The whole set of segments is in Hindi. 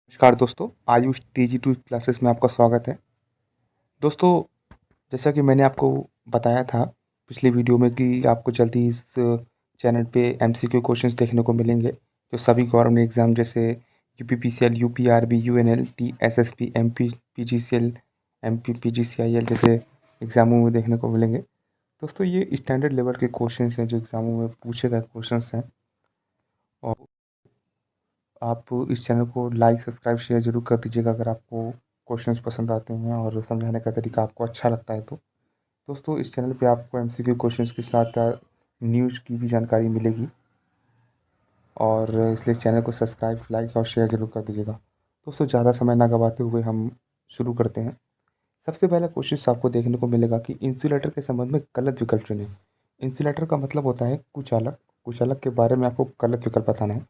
नमस्कार दोस्तों, आयुष TG2 क्लासेस में आपका स्वागत है। दोस्तों, जैसा कि मैंने आपको बताया था पिछली वीडियो में कि आपको जल्दी इस चैनल पे MCQ क्वेश्चंस देखने को मिलेंगे, जो सभी गवर्नमेंट एग्ज़ाम जैसे UPPCL, UPRB, UNLT, SSB, MP, PGCL, MP, PGCIL जैसे एग्ज़ामों में देखने को मिलेंगे। दोस्तों, ये स्टैंडर्ड लेवल के क्वेश्चंस हैं जो एग्ज़ामों में पूछे गए क्वेश्चंस हैं और आप इस चैनल को लाइक, सब्सक्राइब, शेयर ज़रूर कर दीजिएगा अगर आपको क्वेश्चंस पसंद आते हैं और समझाने का तरीका आपको अच्छा लगता है तो। दोस्तों, इस चैनल पे आपको MCQ क्वेश्चंस के साथ न्यूज़ की भी जानकारी मिलेगी और इसलिए चैनल को सब्सक्राइब, लाइक और शेयर ज़रूर कर दीजिएगा। दोस्तों, ज़्यादा समय ना गवाते हुए हम शुरू करते हैं। सबसे पहला क्वेश्चन आपको देखने को मिलेगा कि इंसुलेटर के संबंध में गलत विकल्प चुनें। इंसुलेटर का मतलब होता है कुचालक। कुचालक के बारे में आपको गलत विकल्प बताना है।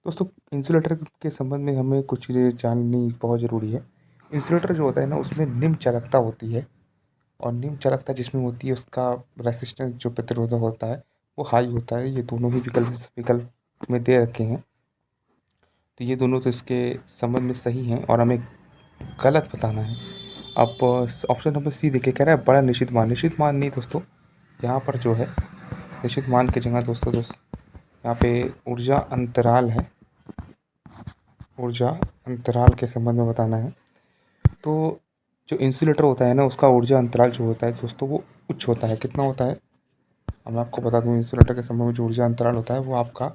दोस्तों, इंसुलेटर के संबंध में हमें कुछ चीज़ें जाननी बहुत ज़रूरी है। इंसुलेटर जो होता है ना, उसमें निम्न चालकता होती है और निम्न चालकता जिसमें होती है उसका रेसिस्टेंस जो प्रतिरोधक होता है वो हाई होता है। ये दोनों ही विकल्प में दे रखे हैं, तो ये दोनों तो इसके संबंध में सही हैं और हमें गलत बताना है। अब ऑप्शन नंबर सी देखिए, कह रहा है बड़ा निश्चित मान। निश्चित मान नहीं दोस्तों, यहाँ पर जो है निश्चित मान की जगह दोस्तों यहाँ पे ऊर्जा अंतराल है। ऊर्जा अंतराल के संबंध में बताना है। तो जो इंसुलेटर होता है ना, उसका ऊर्जा अंतराल जो होता है दोस्तों वो उच्च होता है। कितना होता है? अब मैं आपको बता दूं, इंसुलेटर के संबंध में जो ऊर्जा अंतराल होता है वो आपका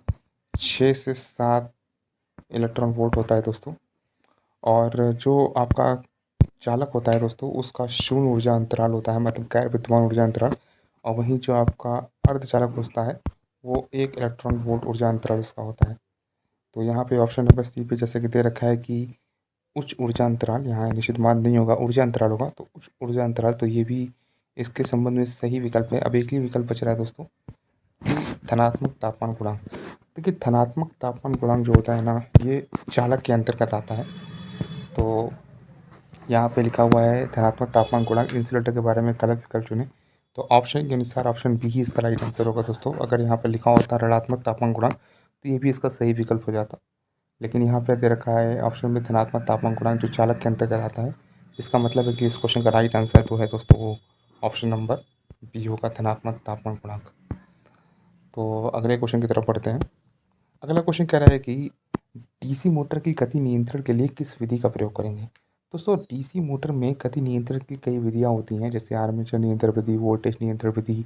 6 से 7 इलेक्ट्रॉन वोल्ट होता है दोस्तों। और जो आपका चालक होता है दोस्तों, उसका शून्य ऊर्जा अंतराल होता है, मतलब गैर विद्यमान ऊर्जा अंतराल। और वहीं जो आपका अर्धचालक होता है वो 1 इलेक्ट्रॉन वोल्ट ऊर्जा अंतराल उसका होता है। तो यहाँ पे ऑप्शन नंबर सी पे जैसे कि दे रखा है कि उच्च ऊर्जा अंतराल, यहाँ निश्चित मान नहीं होगा, ऊर्जा अंतराल होगा। तो उच्च ऊर्जा अंतराल, तो ये भी इसके संबंध में सही विकल्प है। अब एक ही विकल्प बच रहा है दोस्तों कि धनात्मक तापमान गुणांक। देखिए, धनात्मक तापमान गुणांक जो होता है ना, ये चालक के अंतर्गत आता है। तो यहाँ पे लिखा हुआ है धनात्मक तापमान गुणांक, इंसुलेटर के बारे में गलत विकल्प चुने। तो ऑप्शन के अनुसार ऑप्शन बी ही इसका राइट आंसर होगा दोस्तों। अगर यहाँ पर लिखा होता ऋणात्मक तापमान गुणांक तो ये भी इसका सही विकल्प हो जाता, लेकिन यहाँ पे दे रखा है ऑप्शन में धनात्मक तापमान गुणांक जो चालक के अंतर्गत आता है। इसका मतलब है कि इस क्वेश्चन का राइट आंसर तो है दोस्तों वो ऑप्शन नंबर बी होगा, धनात्मक तापमान गुणांक। तो अगले क्वेश्चन की तरफ बढ़ते हैं। अगला क्वेश्चन कह रहा है कि डीसी मोटर की गति नियंत्रण के लिए किस विधि का प्रयोग करेंगे। दोस्तों, डीसी मोटर में गति नियंत्रण की कई विधियाँ होती हैं, जैसे आर्मेचर नियंत्रण विधि, वोल्टेज नियंत्रण विधि,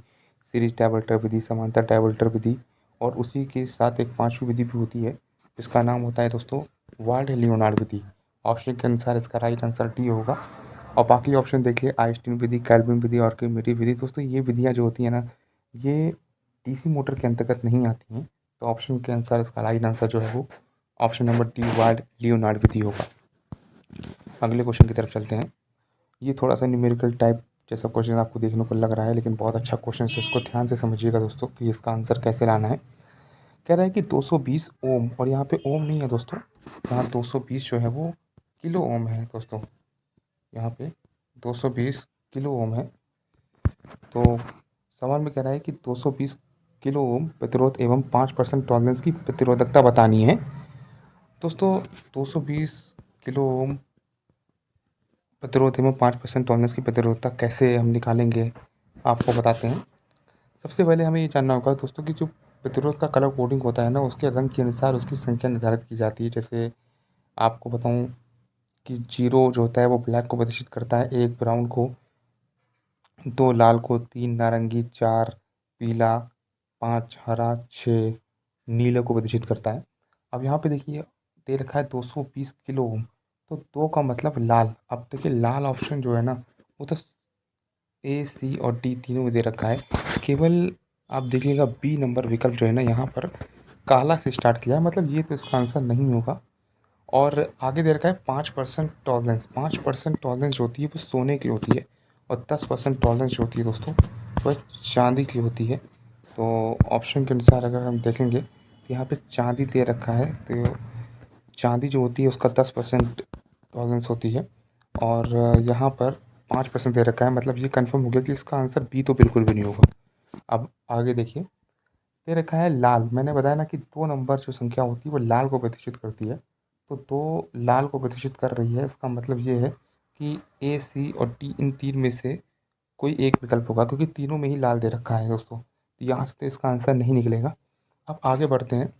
सीरीज डायवर्टर विधि, समांतर डायवर्टर विधि और उसी के साथ एक पांचवी विधि भी होती है जिसका नाम होता है दोस्तों वाल्ड लियोनार्ड विधि। ऑप्शन के अनुसार इसका राइट आंसर डी होगा। और बाकी ऑप्शन देखिए, आइंस्टीन विधि, कैल्विन विधि और आर्किमिडीज विधि। दोस्तों, ये विधियाँ जो होती हैं ना, ये डीसी मोटर के अंतर्गत नहीं आती हैं। तो ऑप्शन के अनुसार इसका राइट आंसर जो है वो option number D Wald Leonard विधि होगा। अगले क्वेश्चन की तरफ चलते हैं। ये थोड़ा सा न्यूमेरिकल टाइप जैसा क्वेश्चन आपको देखने को लग रहा है, लेकिन बहुत अच्छा क्वेश्चन है। इसको ध्यान से समझिएगा दोस्तों कि इसका आंसर कैसे लाना है। कह रहा है कि 220 ओम, और यहाँ पे ओम नहीं है दोस्तों, यहाँ 220 जो है वो किलो ओम है दोस्तों। यहाँ पे 220 किलो ओम है। तो सवाल में कह रहा है कि 220 किलो ओम प्रतिरोध एवं 5% टॉलरेंस की प्रतिरोधकता बतानी है। दोस्तों, 220 किलो ओम प्रतिरोध एवं 5% टॉलरेंस की प्रतिरोधकता कैसे हम निकालेंगे, आपको बताते हैं। सबसे पहले हमें ये जानना होगा दोस्तों कि जो प्रतिरोध का कलर कोडिंग होता है ना, उसके रंग के अनुसार उसकी संख्या निर्धारित की जाती है। जैसे आपको बताऊं कि 0 जो होता है वो ब्लैक को प्रदर्शित करता है, 1 ब्राउन को, 2 लाल को, 3 नारंगी, 4 पीला, 5 हरा, 6 नीले को प्रदर्शित करता है। अब यहाँ पे देखिए दे रखा है 220 किलो ओम, तो 2 का मतलब लाल। अब देखिए लाल ऑप्शन जो है ना, वो तो ए, सी और डी तीनों में दे रखा है। केवल आप देखिएगा बी नंबर विकल्प जो है ना, यहाँ पर काला से स्टार्ट किया है, मतलब ये तो इसका आंसर नहीं होगा। और आगे दे रखा है 5% टॉलरेंस। 5% टॉलरेंस जो होती है वो सोने की होती है, और 10% टॉलरेंस जो होती है दोस्तों वह चांदी की होती है। तो ऑप्शन के अनुसार अगर हम देखेंगे तो यहाँ पे चांदी दे रखा है, तो चांदी जो होती है उसका 10% टॉलरेंस होती है। और यहाँ पर 5% दे रखा है, मतलब ये कंफर्म हो गया कि इसका आंसर बी तो बिल्कुल भी नहीं होगा। अब आगे देखिए, दे रखा है लाल। मैंने बताया ना कि 2 नंबर जो संख्या होती है वो लाल को प्रदर्शित करती है। तो 2 लाल को प्रदर्शित कर रही है। इसका मतलब ये है कि ए, सी और डी इन 3 में से कोई एक विकल्प होगा, क्योंकि तीनों में ही लाल दे रखा है दोस्तों। तो यहाँ से तो इसका आंसर नहीं निकलेगा। अब आगे बढ़ते हैं।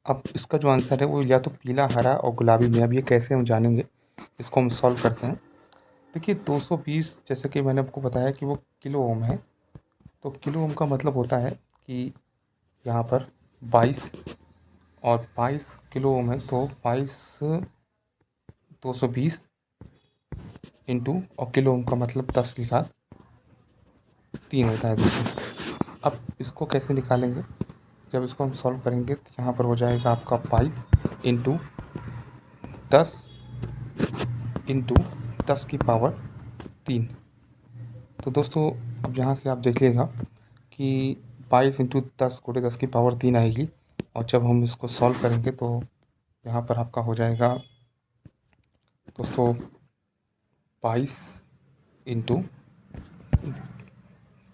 अब इसका जो आंसर है वो या तो पीला, हरा और गुलाबी में। अब ये कैसे हम जानेंगे, इसको हम सॉल्व करते हैं। देखिए 220, जैसे कि मैंने आपको बताया कि वो किलो ओम है। तो किलो ओम का मतलब होता है कि यहाँ पर 22 और 22 किलो ओम है, तो 22 220 इंटू, और किलो ओम का मतलब 10 लिखा 3 होता है दोस्तों। अब इसको कैसे निकालेंगे, जब इसको हम सॉल्व करेंगे तो यहाँ पर हो जाएगा आपका 22 इंटू 10 इंटू 10 की पावर 3। तो दोस्तों अब यहाँ से आप देखिएगा कि 22 इंटू 10 गुणे 10 की पावर 3 आएगी, और जब हम इसको सॉल्व करेंगे तो यहाँ पर आपका हो जाएगा दोस्तों 22 इंटू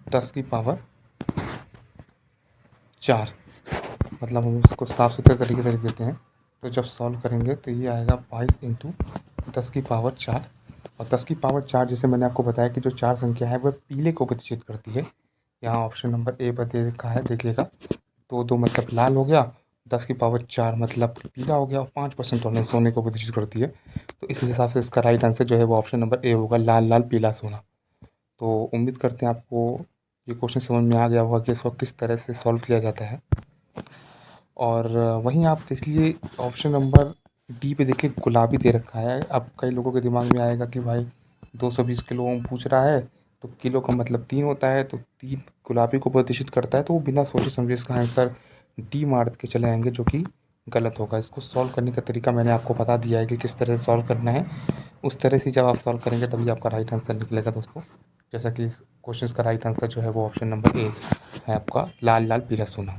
10 की पावर 4। मतलब हम इसको साफ सुथरे तरीके से लिख देते हैं। तो जब सॉल्व करेंगे तो ये आएगा 22 इंटू 10 की पावर 4। और 10 की पावर 4, जैसे मैंने आपको बताया कि जो 4 संख्या है वह पीले को प्रतिनिधित्व करती है। यहाँ ऑप्शन नंबर ए पर दे रखा है, देखिएगा। तो 2 मतलब लाल हो गया, 10 की पावर 4 मतलब पीला हो गया, और 5% होने सोने को प्रतिनिधित्व करती है। तो इस हिसाब से इसका राइट आंसर जो है वो ऑप्शन नंबर ए होगा, लाल लाल पीला सोना। तो उम्मीद करते हैं आपको ये क्वेश्चन समझ में आ गया होगा कि इसको किस तरह से सॉल्व किया जाता है। और वहीं आप देख लीजिए ऑप्शन नंबर डी पे, देखिए गुलाबी दे रखा है। अब कई लोगों के दिमाग में आएगा कि भाई 220 किलो ओम पूछ रहा है, तो किलो का मतलब 3 होता है, तो 3 गुलाबी को प्रदर्शित करता है। तो वो बिना सोचे समझे इसका आंसर डी मार के चले आएंगे, जो कि गलत होगा। इसको सॉल्व करने का तरीका मैंने आपको बता दिया है कि किस तरह से सॉल्व करना है। उस तरह से जब आप सॉल्व करेंगे तभी आपका राइट आंसर निकलेगा दोस्तों। जैसा कि इस क्वेश्चन का राइट आंसर जो है वो ऑप्शन नंबर ए है आपका, लाल लाल पीला सोना।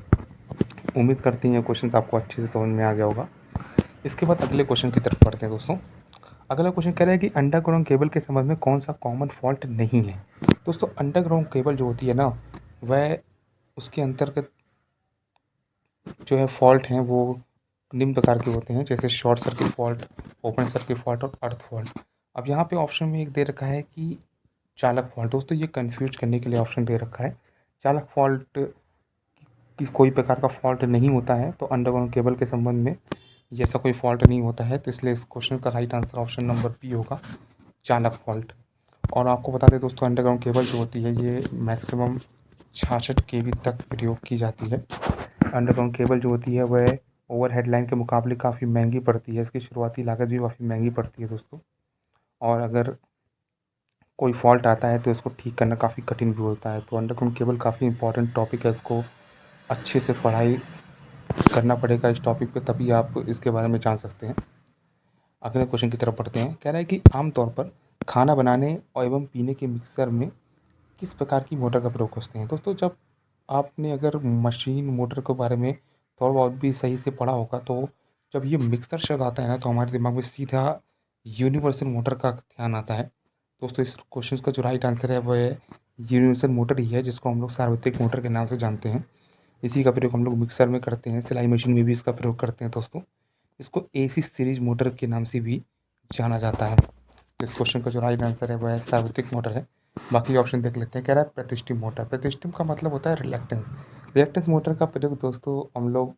उम्मीद करती हैं क्वेश्चन आपको अच्छे से समझ में आ गया होगा। इसके बाद अगले क्वेश्चन की तरफ बढ़ते हैं दोस्तों। अगला क्वेश्चन कह रहा है कि अंडरग्राउंड केबल के संबंध में कौन सा कॉमन फॉल्ट नहीं है। दोस्तों अंडरग्राउंड केबल जो होती है ना, वह उसके अंतर्गत जो है फॉल्ट हैं वो निम्न प्रकार के होते हैं, जैसे short circuit fault, open circuit fault और अर्थ फॉल्ट। अब यहाँ पे ऑप्शन में एक दे रखा है कि चालक फॉल्ट। दोस्तों ये कंफ्यूज करने के लिए ऑप्शन दे रखा है। चालक फॉल्ट कि कोई प्रकार का फॉल्ट नहीं होता है, तो अंडरग्राउंड केबल के संबंध में जैसा कोई फॉल्ट नहीं होता है। तो इसलिए इस क्वेश्चन का right answer option number B होगा, चालक फॉल्ट। और आपको बता दें दोस्तों, अंडरग्राउंड केबल जो होती है ये मैक्सिमम 66 केवी तक प्रयोग की जाती है। अंडरग्राउंड केबल जो होती है वह ओवरहेड लाइन के मुकाबले काफ़ी महंगी पड़ती है। इसकी शुरुआती लागत भी काफ़ी महंगी पड़ती है दोस्तों। और अगर कोई फॉल्ट आता है तो इसको ठीक करना काफ़ी कठिन भी होता है। तो अंडरग्राउंड केबल काफ़ी इंपॉर्टेंट टॉपिक है, इसको अच्छे से पढ़ाई करना पड़ेगा इस टॉपिक पे, तभी आप इसके बारे में जान सकते हैं। अगले क्वेश्चन की तरफ बढ़ते हैं। कह रहा है कि आमतौर पर खाना बनाने और एवं पीने के मिक्सर में किस प्रकार की मोटर का प्रयोग करते हैं। दोस्तों जब आपने अगर मशीन मोटर के बारे में थोड़ा बहुत भी सही से पढ़ा होगा, तो जब ये मिक्सर शब्द आता है ना, तो हमारे दिमाग में सीधा यूनिवर्सल मोटर का ध्यान आता है। दोस्तों इस क्वेश्चन का जो राइट आंसर है वह यूनिवर्सल मोटर ही है, जिसको हम लोग सार्वत्रिक मोटर के नाम से जानते हैं। इसी का प्रयोग हम लोग मिक्सर में करते हैं, सिलाई मशीन में भी इसका प्रयोग करते हैं दोस्तों। इसको एसी सीरीज मोटर के नाम से भी जाना जाता है। इस क्वेश्चन का जो राइट आंसर है वह है सार्वत्रिक मोटर है। बाकी ऑप्शन देख लेते हैं। कह रहा है प्रतिष्ठित मोटर। प्रतिष्ठित का मतलब होता है रिलैक्टेंस। रिलैक्टेंस मोटर का प्रयोग दोस्तों हम लोग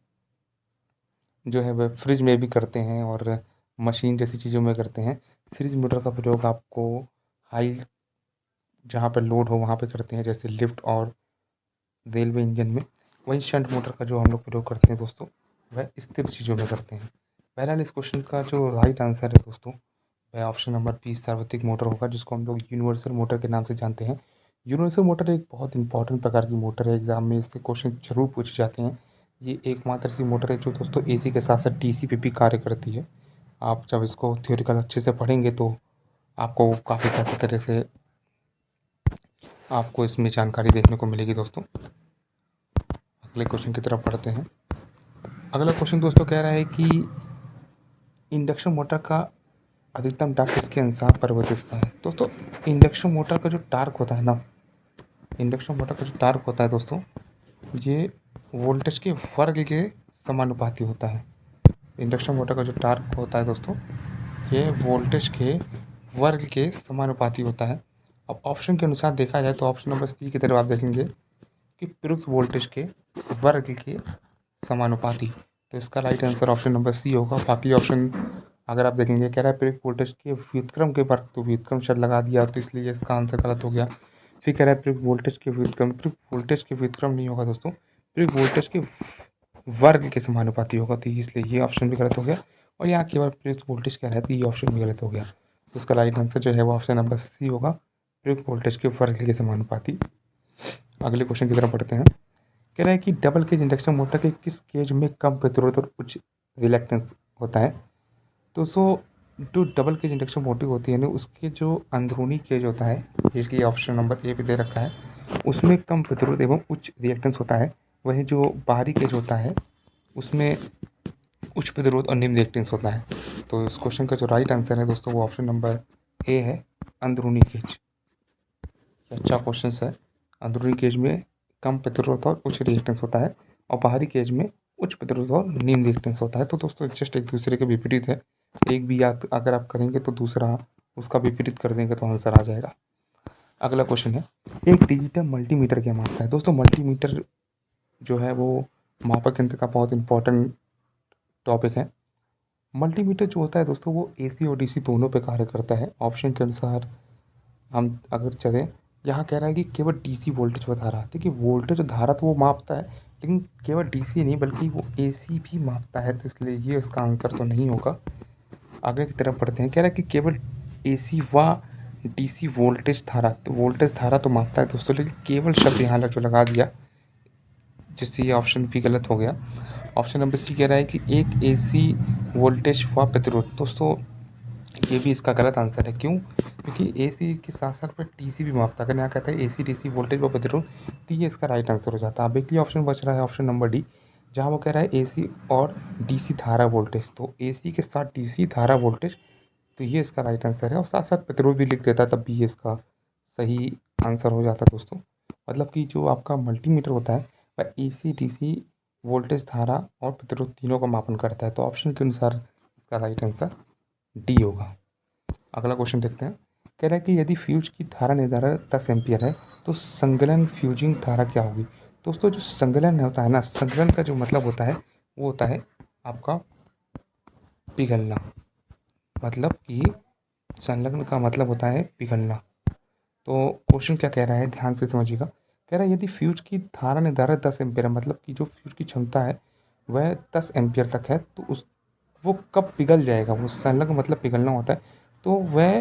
जो है वह फ्रिज में भी करते हैं और मशीन जैसी चीज़ों में करते हैं। सीरीज मोटर का प्रयोग आपको हाई जहाँ पर लोड हो वहाँ पे करते हैं, जैसे लिफ्ट और रेलवे इंजन में। वहीं शंट मोटर का जो हम लोग प्रयोग करते हैं दोस्तों, वह स्थिर चीज़ों में करते हैं। बहरहाल इस क्वेश्चन का जो राइट आंसर है दोस्तों, वह ऑप्शन नंबर बी सार्वत्रिक मोटर होगा, जिसको हम लोग यूनिवर्सल मोटर के नाम से जानते हैं। यूनिवर्सल मोटर एक बहुत इंपॉर्टेंट प्रकार की मोटर है, एग्जाम में इससे क्वेश्चन जरूर पूछे जाते हैं। ये एकमात्र सी मोटर है जो दोस्तों एसी के साथ साथ डीसी पे भी कार्य करती है। आप जब इसको थ्योरिकल अच्छे से पढ़ेंगे तो आपको काफ़ी बेहतर तरह से आपको इसमें जानकारी देखने को मिलेगी दोस्तों। अगले क्वेश्चन की तरफ बढ़ते हैं। अगला क्वेश्चन दोस्तों कह रहा है कि इंडक्शन मोटर का अधिकतम टार्क किसके अनुसार परिवर्तित होता है। दोस्तों इंडक्शन मोटर का जो टार्क होता है ना, इंडक्शन मोटर का जो टार्क होता है दोस्तों, ये वोल्टेज के वर्ग के समानुपाती होता है। इंडक्शन मोटर का जो टार्क होता है दोस्तों, ये वोल्टेज के वर्ग के समानुपाती होता है। अब ऑप्शन के अनुसार देखा जाए तो ऑप्शन नंबर सी की तरफ आप देखेंगे कि प्रयुक्त वोल्टेज के वर्ग के समानुपाती। तो इसका right answer option number C होगा। बाकी ऑप्शन अगर आप देखेंगे, कह रहा है प्रयुक्त वोल्टेज के व्युत्क्रम के वर्ग, तो व्युत्क्रम शब्द लगा दिया तो इसलिए इसका आंसर गलत हो गया। फिर कह रहा है प्रयुक्त वोल्टेज के व्युत्क्रम, प्रयुक्त वोल्टेज के व्युत्क्रम नहीं होगा दोस्तों, प्रयुक्त वोल्टेज के वर्ग के समानुपाती होगा, तो इसलिए ये ऑप्शन भी गलत हो गया। और यहाँ केवल प्रयुक्त वोल्टेज कह रहा है तो ये ऑप्शन भी गलत हो गया। तो इसका राइट आंसर जो है वो ऑप्शन नंबर सी होगा, प्रयुक्त वोल्टेज के वर्ग के समानुपाती। अगले क्वेश्चन की तरफ बढ़ते हैं। कह रहा है कि डबल केज इंडक्शन मोटर के किस केज में कम प्रतिरोध और उच्च रिलैक्टेंस होता है। तो जो डबल केज इंडक्शन मोटर होती है ना, उसके जो अंदरूनी केज होता है, इसलिए ऑप्शन नंबर ए पे दे रखा है, उसमें कम प्रतिरोध एवं उच्च रिएक्टेंस होता है। वहीं जो बाहरी केज होता है उसमें उच्च प्रतिरोध और निम्न रिएक्टेंस होता है। तो इस क्वेश्चन का जो राइट आंसर है दोस्तों वो ऑप्शन नंबर ए है, अंदरूनी केज। अच्छा क्वेश्चन है। अंदरूनी केज में कम प्रतिरोध और उच्च रिएक्टेंस होता है और बाहरी केज में उच्च प्रतिरोध और निम्न रिएक्टेंस होता है। तो दोस्तों जस्ट एक दूसरे के विपरीत है, एक भी याद अगर आप करेंगे तो दूसरा उसका विपरीत कर देंगे तो आंसर आ जाएगा। अगला क्वेश्चन है, एक डिजिटल मल्टीमीटर क्या मापता है। दोस्तों मल्टीमीटर जो है वो मापक यंत्र का बहुत इंपॉर्टेंट टॉपिक है। मल्टीमीटर जो होता है दोस्तों वो एसी और डीसी दोनों पे कार्य करता है। ऑप्शन के अनुसार हम अगर चलें, यहाँ कह रहा है कि केवल डीसी वोल्टेज बता रहा है। देखिए वोल्टेज धारा तो वो मापता है, लेकिन केवल डीसी नहीं बल्कि वो एसी भी मापता है, तो इसलिए ये उसका आंसर तो नहीं होगा। आगे की तरफ बढ़ते हैं। कह रहा है कि केवल एसी व डीसी वोल्टेज धारा, तो वोल्टेज धारा तो मापता है दोस्तों, लेकिन केवल शब्द यहाँ जो लगा दिया जिससे ये ऑप्शन भी गलत हो गया। ऑप्शन नंबर सी कह रहा है कि एक एसी वोल्टेज व प्रतिरोध। दोस्तों ये भी इसका गलत आंसर है। क्यों? क्योंकि एसी के साथ साथ पर डीसी भी मापता है। अगर यहाँ कहता है एसी डीसी वोल्टेज व प्रतिरोध, तो ये इसका राइट आंसर हो जाता है। अब एक ही ऑप्शन बच रहा है, ऑप्शन नंबर डी, जहाँ वो कह रहा है एसी और डीसी धारा वोल्टेज। तो एसी के साथ डीसी धारा वोल्टेज, तो ये इसका राइट आंसर है। और साथ साथ प्रतिरोध भी लिख देता तब भी ये इसका सही आंसर हो जाता दोस्तों। मतलब कि जो आपका मल्टीमीटर होता है वह एसी डीसी वोल्टेज धारा और प्रतिरोध तीनों का मापन करता है। तो ऑप्शन के अनुसार इसका राइट आंसर डी होगा। अगला क्वेश्चन देखते हैं। कह रहा है कि यदि फ्यूज की धारा निर्धारक 10 एम्पियर है तो संगलन फ्यूजिंग धारा क्या होगी। दोस्तों जो संगलन होता है ना, संगलन का जो मतलब होता है वो होता है आपका पिघलना। मतलब कि संलग्न का मतलब होता है पिघलना। तो क्वेश्चन क्या कह रहा है, ध्यान से समझिएगा। कह रहा है यदि फ्यूज की धारा निर्धारित 10 एम्पियर है, मतलब कि जो फ्यूज की क्षमता है वह 10 एम्पियर तक है, तो वो कब पिघल जाएगा। वो संलग्न मतलब पिघलना होता है, तो वह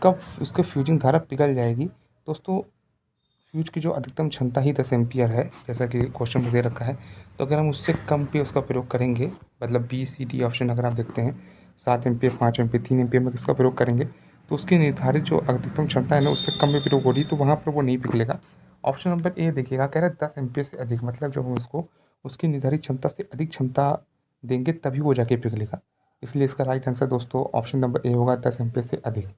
कब उसके फ्यूजिंग धारा पिघल जाएगी। दोस्तों फ्यूज की जो अधिकतम क्षमता ही 10 एम्पियर है, जैसा कि क्वेश्चन में दे रखा है, तो अगर हम उससे कम पे उसका प्रयोग करेंगे, मतलब बी सी डी ऑप्शन अगर आप देखते हैं, 7 एम्पियर 5 एम्पियर 3 एम्पियर में किसका प्रयोग करेंगे, तो उसकी निर्धारित जो अधिकतम क्षमता है ना उससे कम में प्रयोग हो रही, तो वहाँ पर वो नहीं पिघलेगा। ऑप्शन नंबर ए देखिएगा, कह रहा है 10 एम्पियर से अधिक, मतलब जब हम उसको उसकी निर्धारित क्षमता से अधिक क्षमता देंगे तभी वो जाके पिघलेगा। इसलिए इसका राइट आंसर दोस्तों ऑप्शन नंबर ए होगा, 10 एम्पियर से अधिक।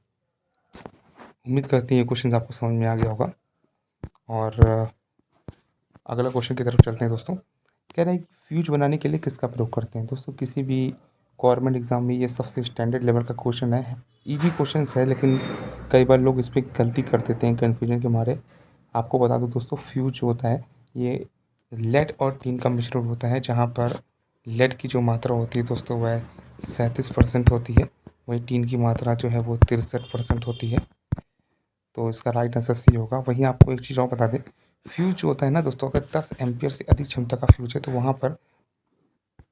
उम्मीद करते हैं ये क्वेश्चन आपको समझ में आ गया होगा। और अगला क्वेश्चन की तरफ चलते हैं दोस्तों। कह रहे हैं कि फ्यूज बनाने के लिए किसका प्रयोग करते हैं। दोस्तों किसी भी गवर्नमेंट एग्जाम में ये सबसे स्टैंडर्ड लेवल का क्वेश्चन है, इजी क्वेश्चन है, लेकिन कई बार लोग इस पर गलती कर देते हैं कन्फ्यूजन के मारे। आपको बता दूं दोस्तों, फ्यूज जो होता है ये लेड और टीन का मिश्रण होता है, जहाँ पर लेड की जो मात्रा होती है दोस्तों वह 37% होती है, वही टीन की मात्रा जो है वो 63% होती है। तो इसका राइट आंसर सी होगा। वहीं आपको एक चीज़ और बता दें, फ्यूज जो होता है ना दोस्तों, अगर 10 एम्पियर से अधिक क्षमता का फ्यूज है तो वहाँ पर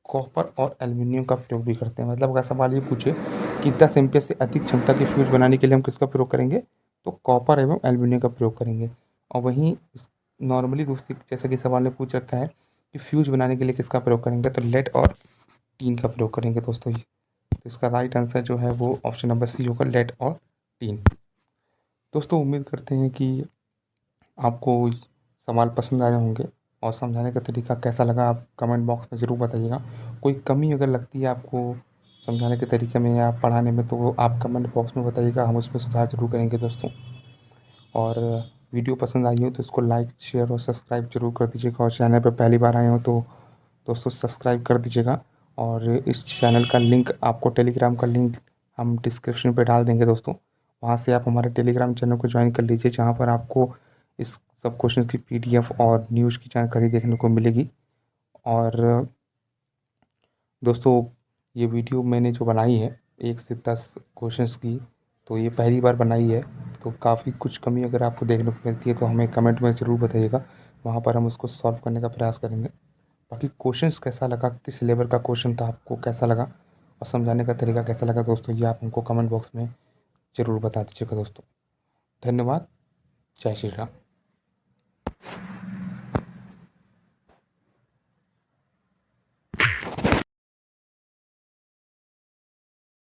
कॉपर और एल्युमिनियम का प्रयोग भी करते हैं। मतलब अगर सवाल ये पूछे कि 10 एम्पियर से अधिक क्षमता की फ्यूज बनाने के लिए हम किसका प्रयोग करेंगे, तो कॉपर एवं एल्युमिनियम का प्रयोग करेंगे। और वहीं नॉर्मली दूसरी जैसे कि सवाल ने पूछ रखा है कि फ्यूज बनाने के लिए किसका प्रयोग करेंगे, तो लेड और टीन का प्रयोग करेंगे दोस्तों। ये तो इसका राइट आंसर जो है वो ऑप्शन नंबर सी होगा, लेड और टीन। दोस्तों उम्मीद करते हैं कि आपको सवाल पसंद आए होंगे और समझाने का तरीका कैसा लगा आप कमेंट बॉक्स में ज़रूर बताइएगा। कोई कमी अगर लगती है आपको समझाने के तरीके में या पढ़ाने में, तो वो आप कमेंट बॉक्स में बताइएगा, हम उसमें सुधार ज़रूर करेंगे दोस्तों। और वीडियो पसंद आई हो तो इसको लाइक शेयर और सब्सक्राइब ज़रूर कर दीजिएगा, और चैनल पर पहली बार आए हो तो दोस्तों सब्सक्राइब कर दीजिएगा। और इस चैनल का लिंक आपको, टेलीग्राम का लिंक हम डिस्क्रिप्शन पे डाल देंगे दोस्तों। वहाँ से आप हमारे टेलीग्राम चैनल को ज्वाइन कर लीजिए, जहाँ पर आपको इस सब क्वेश्चन की PDF और न्यूज़ की जानकारी देखने को मिलेगी। और दोस्तों, ये वीडियो मैंने जो बनाई है 1 से 10 क्वेश्चंस की, तो ये पहली बार बनाई है, तो काफ़ी कुछ कमी अगर आपको देखने को मिलती है तो हमें कमेंट में ज़रूर बताइएगा। वहाँ पर हम उसको सॉल्व करने का प्रयास करेंगे। बाकी क्वेश्चंस कैसा लगा, किस लेवल का क्वेश्चन था, आपको कैसा लगा और समझाने का तरीका कैसा लगा दोस्तों, ये आप हमको कमेंट बॉक्स में ज़रूर बता दीजिएगा दोस्तों। धन्यवाद। जय श्री राम।